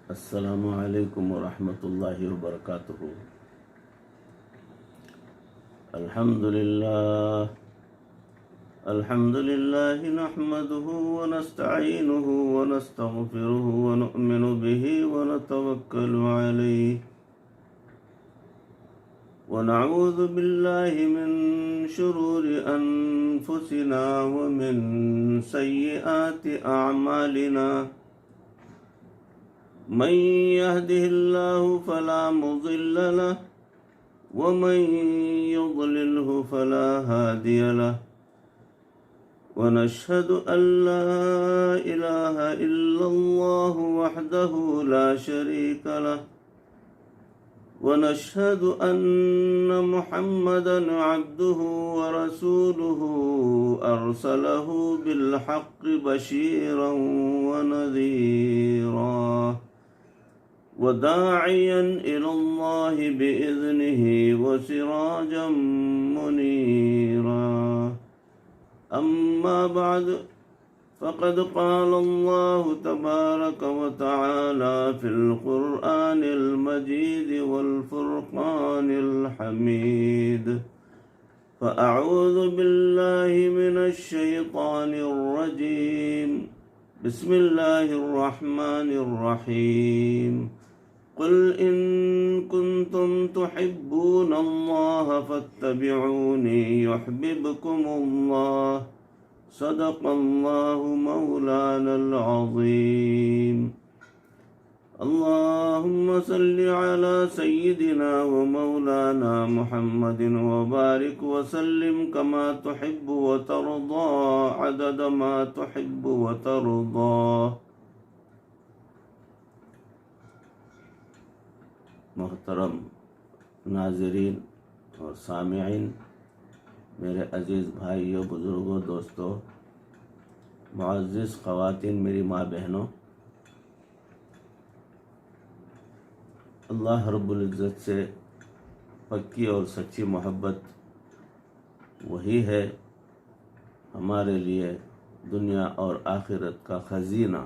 السلام علیکم ورحمۃ اللہ وبرکاتہ۔ الحمد للہ نحمده ونستعینه ونستغفره ونؤمن به ونتوکل علیہ ونعوذ باللہ من شرور انفسنا ومن سیئات اعمالنا، من يهده الله فلا مضل له ومن يضلله فلا هادي له، ونشهد أن لا إله إلا الله وحده لا شريك له، ونشهد أن محمدا عبده ورسوله أرسله بالحق بشيرا ونذيرا وداعيا إلى الله بإذنه وسراجا منيرا، أما بعد فقد قال الله تبارك وتعالى في القرآن المجيد والفرقان الحميد، فأعوذ بالله من الشيطان الرجيم، بسم الله الرحمن الرحيم، قل إن كنتم تحبون الله فاتبعوني يحببكم الله، صدق الله مولانا العظيم، اللهم صل على سيدنا ومولانا محمد وبارك وسلم كما تحب وترضى عدد ما تحب وترضى۔ محترم ناظرین اور سامعین، میرے عزیز بھائیوں، بزرگوں، دوستوں، معزز خواتین، میری ماں بہنوں، اللہ رب العزت سے پکی اور سچی محبت وہی ہے ہمارے لیے دنیا اور آخرت کا خزینہ۔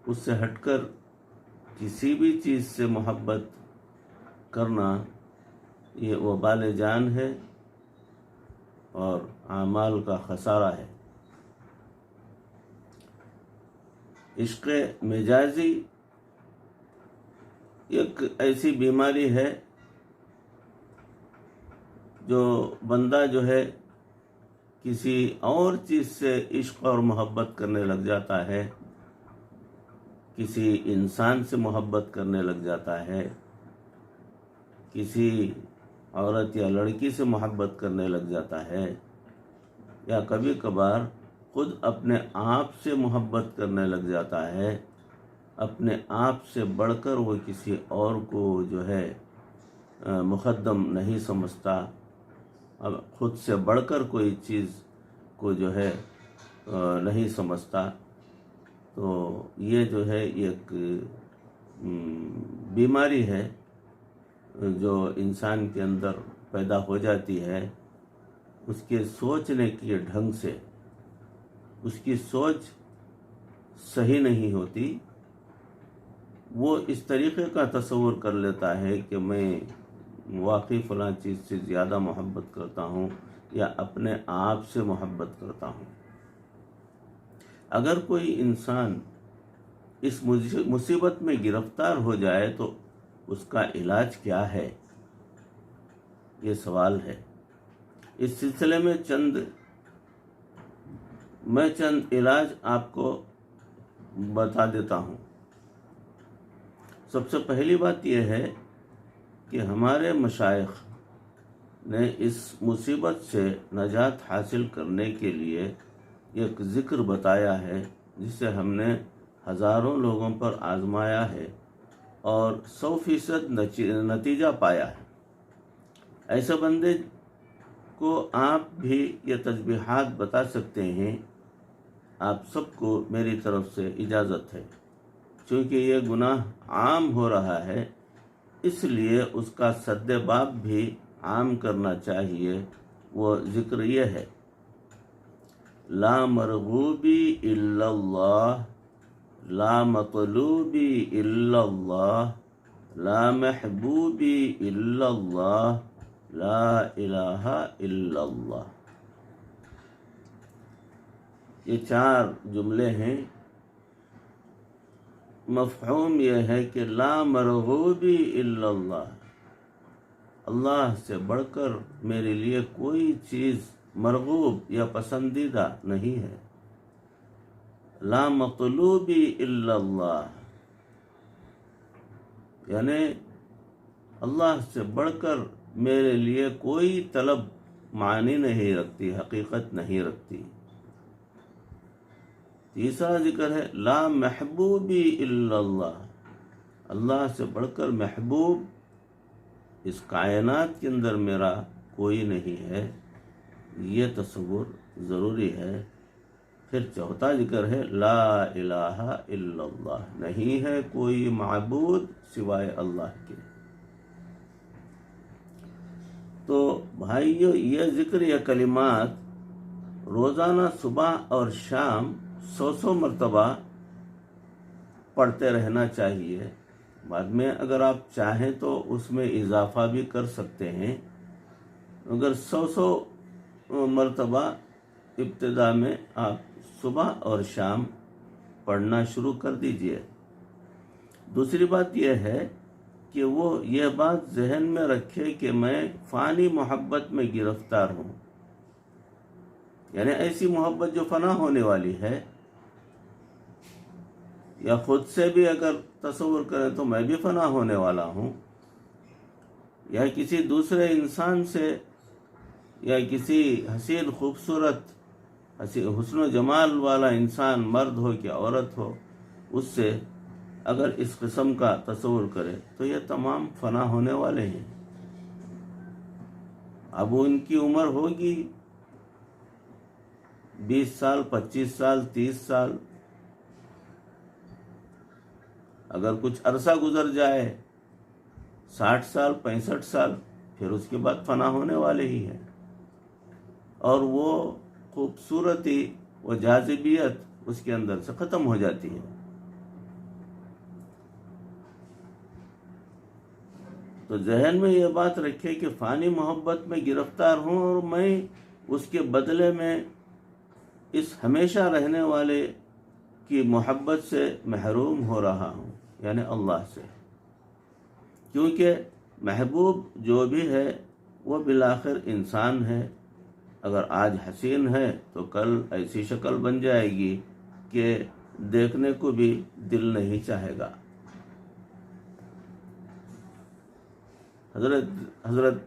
اس سے ہٹ کر کسی بھی چیز سے محبت کرنا یہ وبال جان ہے اور اعمال کا خسارہ ہے۔ عشق مجازی ایک ایسی بیماری ہے جو بندہ کسی اور چیز سے عشق اور محبت کرنے لگ جاتا ہے، کسی انسان سے محبت کرنے لگ جاتا ہے، کسی عورت یا لڑکی سے محبت کرنے لگ جاتا ہے، یا کبھی کبھار خود اپنے آپ سے محبت کرنے لگ جاتا ہے، اپنے آپ سے بڑھ کر وہ کسی اور کو مقدم نہیں سمجھتا، اب خود سے بڑھ کر کوئی چیز کو نہیں سمجھتا۔ تو یہ ایک بیماری ہے جو انسان کے اندر پیدا ہو جاتی ہے، اس کے سوچنے کے ڈھنگ سے۔ اس کی سوچ صحیح نہیں ہوتی، وہ اس طریقے کا تصور کر لیتا ہے کہ میں واقعی فلاں چیز سے زیادہ محبت کرتا ہوں یا اپنے آپ سے محبت کرتا ہوں۔ اگر کوئی انسان اس مصیبت میں گرفتار ہو جائے تو اس کا علاج کیا ہے، یہ سوال ہے۔ اس سلسلے میں چند علاج آپ کو بتا دیتا ہوں۔ سب سے پہلی بات یہ ہے کہ ہمارے مشائخ نے اس مصیبت سے نجات حاصل کرنے کے لیے ایک ذکر بتایا ہے جسے ہم نے ہزاروں لوگوں پر آزمایا ہے اور 100% نتیجہ پایا ہے۔ ایسے بندے کو آپ بھی یہ تسبیحات بتا سکتے ہیں، آپ سب کو میری طرف سے اجازت ہے، چونکہ یہ گناہ عام ہو رہا ہے، اس لیے اس کا سد باب بھی عام کرنا چاہیے۔ وہ ذکر یہ ہے، لا مرغوبی الا اللہ، لا مطلوبی الا اللہ، لا محبوبی الا اللہ، لا الہ الا اللہ۔ یہ 4 جملے ہیں۔ مفہوم یہ ہے کہ لا مرغوبی الا اللہ، اللہ سے بڑھ کر میرے لیے کوئی چیز مرغوب یا پسندیدہ نہیں ہے۔ لا مطلوبی الا اللہ، یعنی اللہ سے بڑھ کر میرے لیے کوئی طلب معنی نہیں رکھتی، حقیقت نہیں رکھتی۔ تیسرا ذکر ہے لا محبوبی الا اللہ، اللہ سے بڑھ کر محبوب اس کائنات کے اندر میرا کوئی نہیں ہے، یہ تصور ضروری ہے۔ پھر چوتھا ذکر ہے لا الہ الا اللہ، نہیں ہے کوئی معبود سوائے اللہ کے۔ تو بھائیو، یہ ذکر یا کلمات روزانہ صبح اور شام 100 مرتبہ پڑھتے رہنا چاہیے۔ بعد میں اگر آپ چاہیں تو اس میں اضافہ بھی کر سکتے ہیں، اگر 100 مرتبہ ابتدا میں آپ صبح اور شام پڑھنا شروع کر دیجئے۔ دوسری بات یہ ہے کہ وہ یہ بات ذہن میں رکھے کہ میں فانی محبت میں گرفتار ہوں، یعنی ایسی محبت جو فنا ہونے والی ہے، یا خود سے بھی اگر تصور کریں تو میں بھی فنا ہونے والا ہوں، یا کسی دوسرے انسان سے، یا کسی حسین خوبصورت حسن و جمال والا انسان، مرد ہو کہ عورت ہو، اس سے اگر اس قسم کا تصور کرے تو یہ تمام فنا ہونے والے ہیں۔ اب ان کی عمر ہوگی 20 سال، 25 سال، 30 سال، اگر کچھ عرصہ گزر جائے 60 سال، 65 سال، پھر اس کے بعد فنا ہونے والے ہی ہیں، اور وہ خوبصورتی و جاذبیت اس کے اندر سے ختم ہو جاتی ہے۔ تو ذہن میں یہ بات رکھے کہ فانی محبت میں گرفتار ہوں، اور میں اس کے بدلے میں اس ہمیشہ رہنے والے کی محبت سے محروم ہو رہا ہوں، یعنی اللہ سے، کیونکہ محبوب جو بھی ہے وہ بالآخر انسان ہے۔ اگر آج حسین ہے تو کل ایسی شکل بن جائے گی کہ دیکھنے کو بھی دل نہیں چاہے گا۔ حضرت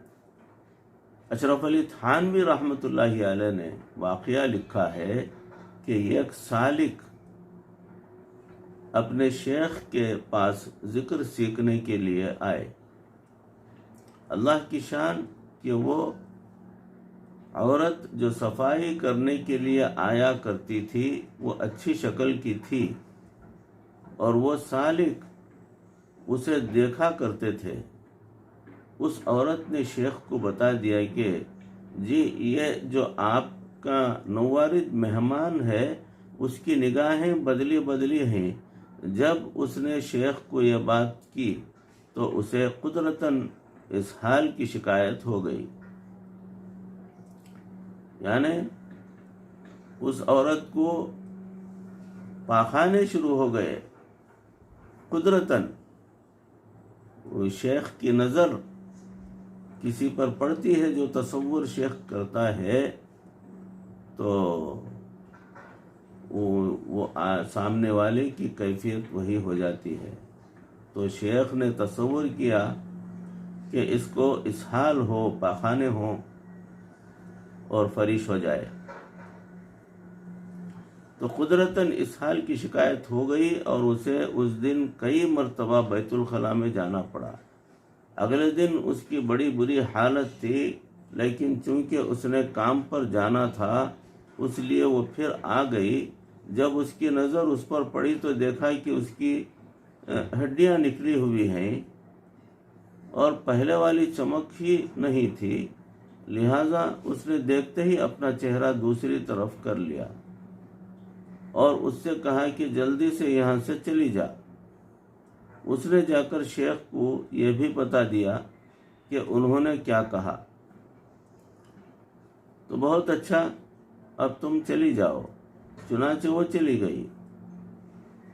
اشرف علی تھانوی رحمۃ اللہ علیہ نے واقعہ لکھا ہے کہ ایک سالک اپنے شیخ کے پاس ذکر سیکھنے کے لیے آئے۔ اللہ کی شان کہ وہ عورت جو صفائی کرنے کے لیے آیا کرتی تھی وہ اچھی شکل کی تھی، اور وہ سالک اسے دیکھا کرتے تھے۔ اس عورت نے شیخ کو بتا دیا کہ جی یہ جو آپ کا نوارد مہمان ہے اس کی نگاہیں بدلی بدلی ہیں۔ جب اس نے شیخ کو یہ بات کی تو اسے قدرتاً اس حال کی شکایت ہو گئی، یعنی اس عورت کو پاخانے شروع ہو گئے قدرتاً۔ وہ شیخ کی نظر کسی پر پڑتی ہے جو تصور شیخ کرتا ہے تو وہ سامنے والے کی کیفیت وہی ہو جاتی ہے۔ تو شیخ نے تصور کیا کہ اس کو اسہال ہو، پاخانے ہوں اور فرش ہو جائے، تو قدرتاً اسہال کی شکایت ہو گئی، اور اسے اس دن کئی مرتبہ بیت الخلاء میں جانا پڑا۔ اگلے دن اس کی بڑی بری حالت تھی، لیکن چونکہ اس نے کام پر جانا تھا اس لیے وہ پھر آ گئی۔ جب اس کی نظر اس پر پڑی تو دیکھا کہ اس کی ہڈیاں نکلی ہوئی ہیں اور پہلے والی چمک ہی نہیں تھی، لہذا اس نے دیکھتے ہی اپنا چہرہ دوسری طرف کر لیا اور اس سے کہا کہ جلدی سے یہاں سے چلی جا۔ اس نے جا کر شیخ کو یہ بھی بتا دیا کہ انہوں نے کیا کہا، تو بہت اچھا، اب تم چلی جاؤ۔ چنانچہ وہ چلی گئی۔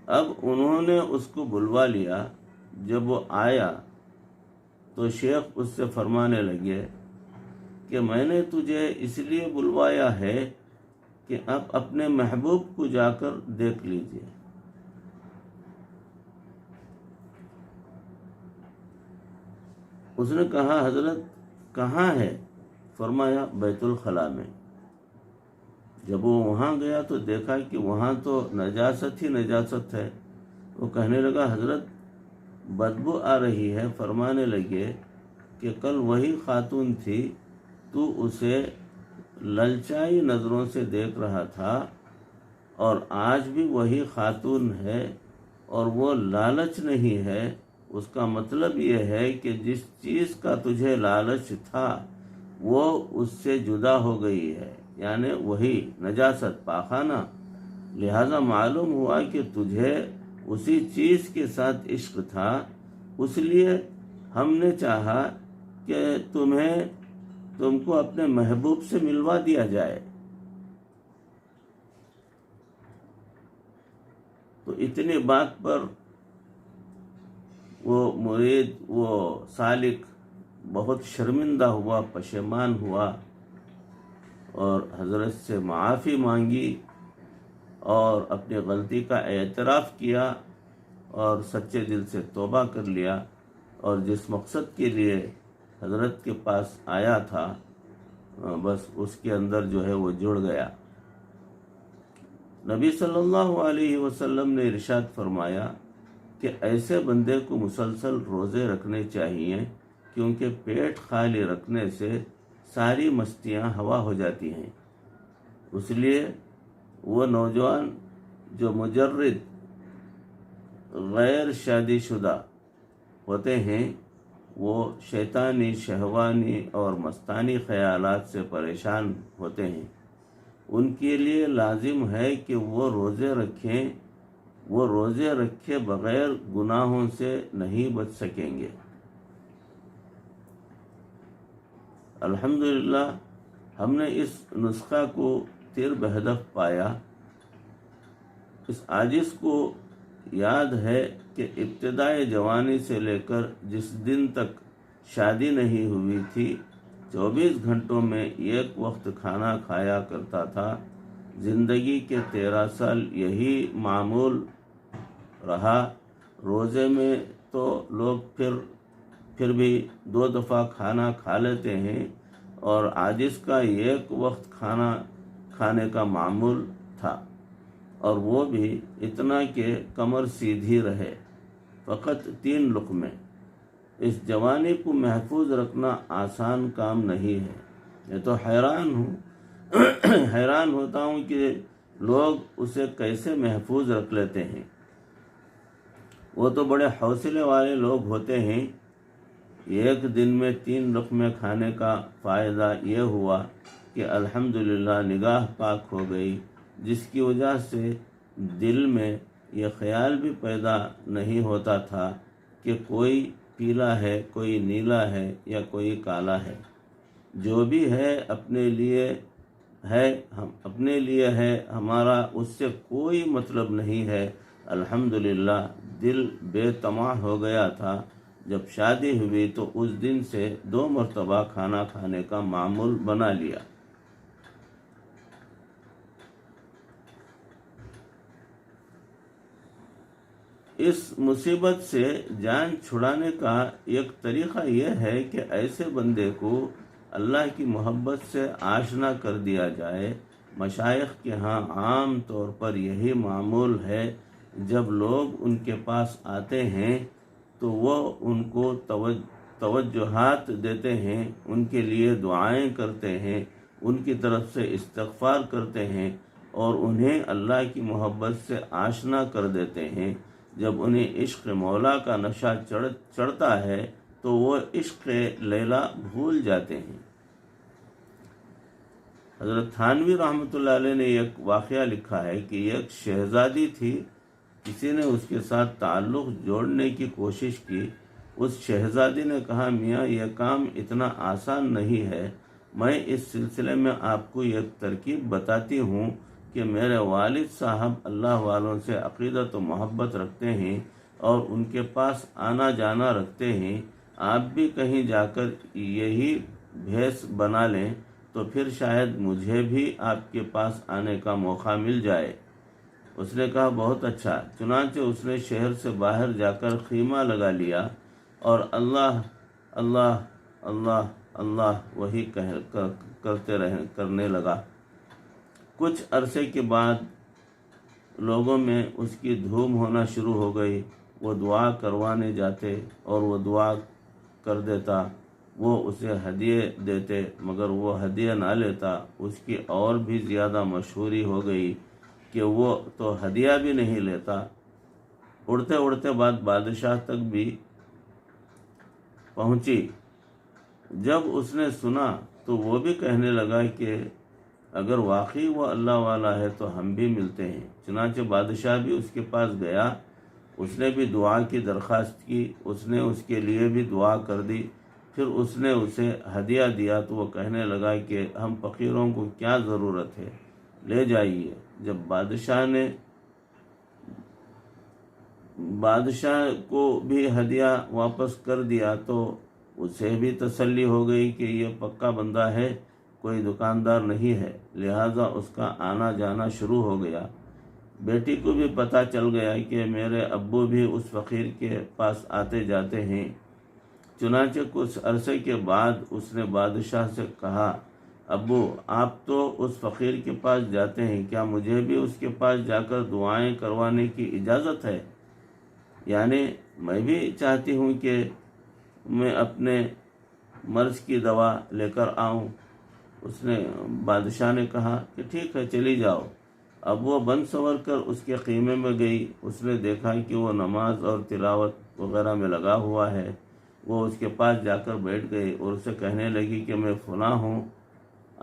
اب انہوں نے اس کو بلوا لیا۔ جب وہ آیا تو شیخ اس سے فرمانے لگے کہ میں نے تجھے اس لیے بلوایا ہے کہ اب اپنے محبوب کو جا کر دیکھ لیجیے۔ اس نے کہا حضرت کہاں ہے؟ فرمایا بیت الخلاء میں۔ جب وہ وہاں گیا تو دیکھا کہ وہاں تو نجاست ہی نجاست ہے۔ وہ کہنے لگا حضرت بدبو آ رہی ہے۔ فرمانے لگے کہ کل وہی خاتون تھی، تو اسے للچائی نظروں سے دیکھ رہا تھا، اور آج بھی وہی خاتون ہے، اور وہ لالچ نہیں ہے۔ اس کا مطلب یہ ہے کہ جس چیز کا تجھے لالچ تھا وہ اس سے جدا ہو گئی ہے، یعنی وہی نجاست پاخانہ۔ لہذا معلوم ہوا کہ تجھے اسی چیز کے ساتھ عشق تھا، اس لیے ہم نے چاہا کہ تم کو اپنے محبوب سے ملوا دیا جائے۔ تو اتنی بات پر وہ مرید، وہ سالک بہت شرمندہ ہوا، پشیمان ہوا، اور حضرت سے معافی مانگی اور اپنی غلطی کا اعتراف کیا اور سچے دل سے توبہ کر لیا، اور جس مقصد کے لیے حضرت کے پاس آیا تھا بس اس کے اندر جو ہے وہ جڑ گیا۔ نبی صلی اللہ علیہ وسلم نے ارشاد فرمایا کہ ایسے بندے کو مسلسل روزے رکھنے چاہیے، کیونکہ پیٹ خالی رکھنے سے ساری مستیاں ہوا ہو جاتی ہیں۔ اس لیے وہ نوجوان جو مجرد غیر شادی شدہ ہوتے ہیں، وہ شیطانی، شہوانی اور مستانی خیالات سے پریشان ہوتے ہیں، ان کے لیے لازم ہے کہ وہ روزے رکھیں۔ وہ روزے رکھے بغیر گناہوں سے نہیں بچ سکیں گے۔ الحمدللہ ہم نے اس نسخہ کو تیر بہدف پایا۔ اس عاجز کو یاد ہے کہ ابتدائے جوانی سے لے کر جس دن تک شادی نہیں ہوئی تھی 24 گھنٹوں میں ایک وقت کھانا کھایا کرتا تھا۔ زندگی کے 13 سال یہی معمول رہا۔ روزے میں تو لوگ پھر بھی 2 دفعہ کھانا کھا لیتے ہیں، اور عاجز کا ایک وقت کھانا کھانے کا معمول تھا، اور وہ بھی اتنا کہ کمر سیدھی رہے، فقط 3 لقمے۔ اس جوانی کو محفوظ رکھنا آسان کام نہیں ہے۔ میں تو حیران ہوتا ہوں کہ لوگ اسے کیسے محفوظ رکھ لیتے ہیں۔ وہ تو بڑے حوصلے والے لوگ ہوتے ہیں۔ ایک دن میں 3 لقمے کھانے کا فائدہ یہ ہوا کہ الحمدللہ نگاہ پاک ہو گئی، جس کی وجہ سے دل میں یہ خیال بھی پیدا نہیں ہوتا تھا کہ کوئی پیلا ہے، کوئی نیلا ہے یا کوئی کالا ہے۔ جو بھی ہے اپنے لیے ہے، ہمارا اس سے کوئی مطلب نہیں ہے۔ الحمدللہ دل بے طمع ہو گیا تھا۔ جب شادی ہوئی تو اس دن سے 2 مرتبہ کھانا کھانے کا معمول بنا لیا۔ اس مصیبت سے جان چھڑانے کا ایک طریقہ یہ ہے کہ ایسے بندے کو اللہ کی محبت سے آشنا کر دیا جائے۔ مشائخ کے ہاں عام طور پر یہی معمول ہے، جب لوگ ان کے پاس آتے ہیں تو وہ ان کو توجہات دیتے ہیں، ان کے لیے دعائیں کرتے ہیں، ان کی طرف سے استغفار کرتے ہیں، اور انہیں اللہ کی محبت سے آشنا کر دیتے ہیں۔ جب انہیں عشق مولا کا نشہ چڑھتا ہے تو وہ عشق لیلا بھول جاتے ہیں۔ حضرت تھانوی رحمۃ اللہ علیہ نے ایک واقعہ لکھا ہے کہ ایک شہزادی تھی، کسی نے اس کے ساتھ تعلق جوڑنے کی کوشش کی۔ اس شہزادی نے کہا، میاں یہ کام اتنا آسان نہیں ہے، میں اس سلسلے میں آپ کو ایک ترکیب بتاتی ہوں کہ میرے والد صاحب اللہ والوں سے عقیدت و محبت رکھتے ہیں اور ان کے پاس آنا جانا رکھتے ہیں، آپ بھی کہیں جا کر یہی بھیس بنا لیں تو پھر شاید مجھے بھی آپ کے پاس آنے کا موقع مل جائے۔ اس نے کہا، بہت اچھا۔ چنانچہ اس نے شہر سے باہر جا کر خیمہ لگا لیا اور اللہ اللہ اللہ اللہ وہی کرنے لگا۔ کچھ عرصے کے بعد لوگوں میں اس کی دھوم ہونا شروع ہو گئی۔ وہ دعا کروانے جاتے اور وہ دعا کر دیتا، وہ اسے ہدیے دیتے مگر وہ ہدیہ نہ لیتا۔ اس کی اور بھی زیادہ مشہوری ہو گئی کہ وہ تو ہدیہ بھی نہیں لیتا۔ اڑتے اڑتے بات بادشاہ تک بھی پہنچی۔ جب اس نے سنا تو وہ بھی کہنے لگا کہ اگر واقعی وہ اللہ والا ہے تو ہم بھی ملتے ہیں۔ چنانچہ بادشاہ بھی اس کے پاس گیا، اس نے بھی دعا کی درخواست کی، اس نے اس کے لیے بھی دعا کر دی۔ پھر اس نے اسے ہدیہ دیا تو وہ کہنے لگا کہ ہم فقیروں کو کیا ضرورت ہے، لے جائیے۔ جب بادشاہ کو بھی ہدیہ واپس کر دیا تو اسے بھی تسلی ہو گئی کہ یہ پکا بندہ ہے، کوئی دکاندار نہیں ہے، لہٰذا اس کا آنا جانا شروع ہو گیا۔ بیٹی کو بھی پتہ چل گیا کہ میرے ابو بھی اس فقیر کے پاس آتے جاتے ہیں۔ چنانچہ کچھ عرصے کے بعد اس نے بادشاہ سے کہا، ابو آپ تو اس فقیر کے پاس جاتے ہیں، کیا مجھے بھی اس کے پاس جا کر دعائیں کروانے کی اجازت ہے؟ یعنی میں بھی چاہتی ہوں کہ میں اپنے مرض کی دوا لے کر آؤں۔ بادشاہ نے کہا کہ ٹھیک ہے، چلی جاؤ۔ اب وہ بن سنور کر اس کے خیمے میں گئی۔ اس نے دیکھا کہ وہ نماز اور تلاوت وغیرہ میں لگا ہوا ہے۔ وہ اس کے پاس جا کر بیٹھ گئی اور اسے کہنے لگی کہ میں فلاں ہوں،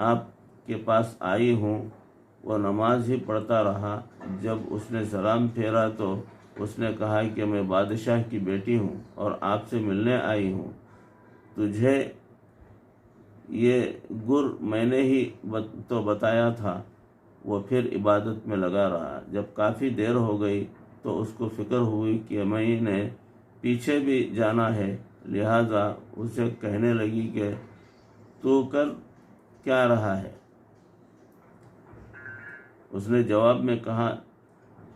آپ کے پاس آئی ہوں۔ وہ نماز ہی پڑھتا رہا۔ جب اس نے سلام پھیرا تو اس نے کہا کہ میں بادشاہ کی بیٹی ہوں اور آپ سے ملنے آئی ہوں۔ تجھے یہ گر میں نے ہی تو بتایا تھا۔ وہ پھر عبادت میں لگا رہا۔ جب کافی دیر ہو گئی تو اس کو فکر ہوئی کہ میں نے پیچھے بھی جانا ہے، لہٰذا اسے کہنے لگی کہ تو کر کیا رہا ہے؟ اس نے جواب میں کہا،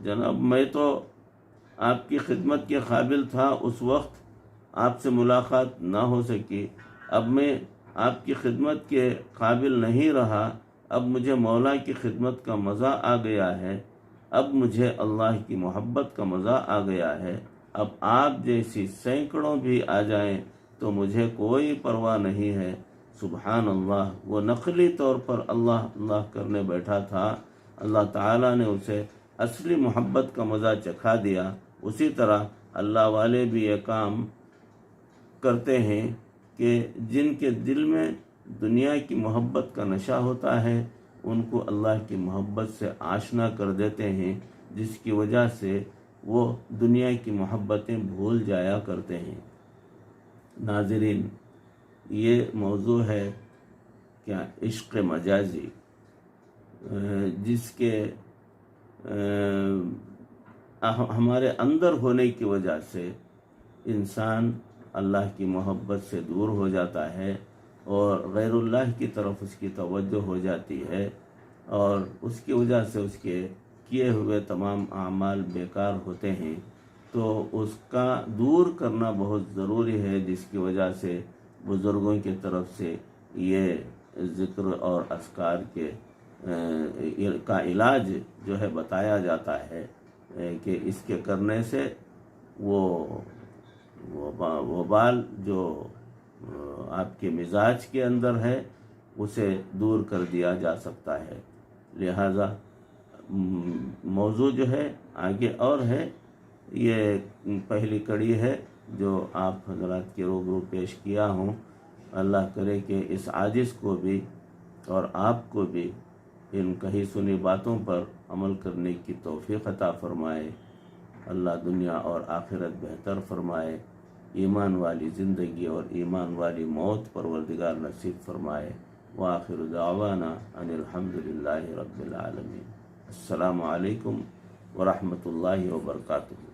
جناب میں تو آپ کی خدمت کے قابل تھا، اس وقت آپ سے ملاقات نہ ہو سکی، اب میں آپ کی خدمت کے قابل نہیں رہا، اب مجھے مولا کی خدمت کا مزہ آ گیا ہے، اب مجھے اللہ کی محبت کا مزہ آ گیا ہے، اب آپ جیسی سینکڑوں بھی آ جائیں تو مجھے کوئی پرواہ نہیں ہے۔ سبحان اللہ، وہ نقلی طور پر اللہ اللہ کرنے بیٹھا تھا، اللہ تعالیٰ نے اسے اصلی محبت کا مزہ چکھا دیا۔ اسی طرح اللہ والے بھی یہ کام کرتے ہیں کہ جن کے دل میں دنیا کی محبت کا نشہ ہوتا ہے ان کو اللہ کی محبت سے آشنا کر دیتے ہیں، جس کی وجہ سے وہ دنیا کی محبتیں بھول جایا کرتے ہیں۔ ناظرین، یہ موضوع ہے کیا عشق مجازی، جس کے ہمارے اندر ہونے کی وجہ سے انسان اللہ کی محبت سے دور ہو جاتا ہے اور غیر اللہ کی طرف اس کی توجہ ہو جاتی ہے، اور اس کی وجہ سے اس کے کیے ہوئے تمام اعمال بیکار ہوتے ہیں۔ تو اس کا دور کرنا بہت ضروری ہے، جس کی وجہ سے بزرگوں کی طرف سے یہ ذکر اور اذکار کا علاج جو ہے بتایا جاتا ہے کہ اس کے کرنے سے وہ وبال جو آپ کے مزاج کے اندر ہے اسے دور کر دیا جا سکتا ہے۔ لہذا موضوع جو ہے آگے اور ہے، یہ پہلی کڑی ہے جو آپ حضرات کے روبرو پیش کیا ہوں۔ اللہ کرے کہ اس عاجز کو بھی اور آپ کو بھی ان کہی سنی باتوں پر عمل کرنے کی توفیق عطا فرمائے۔ اللہ دنیا اور آخرت بہتر فرمائے، ایمان والی زندگی اور ایمان والی موت پروردگار نصیب فرمائے۔ وآخر دعوانا ان الحمد للہ رب العالمین۔ السلام علیکم ورحمۃ اللہ وبرکاتہ۔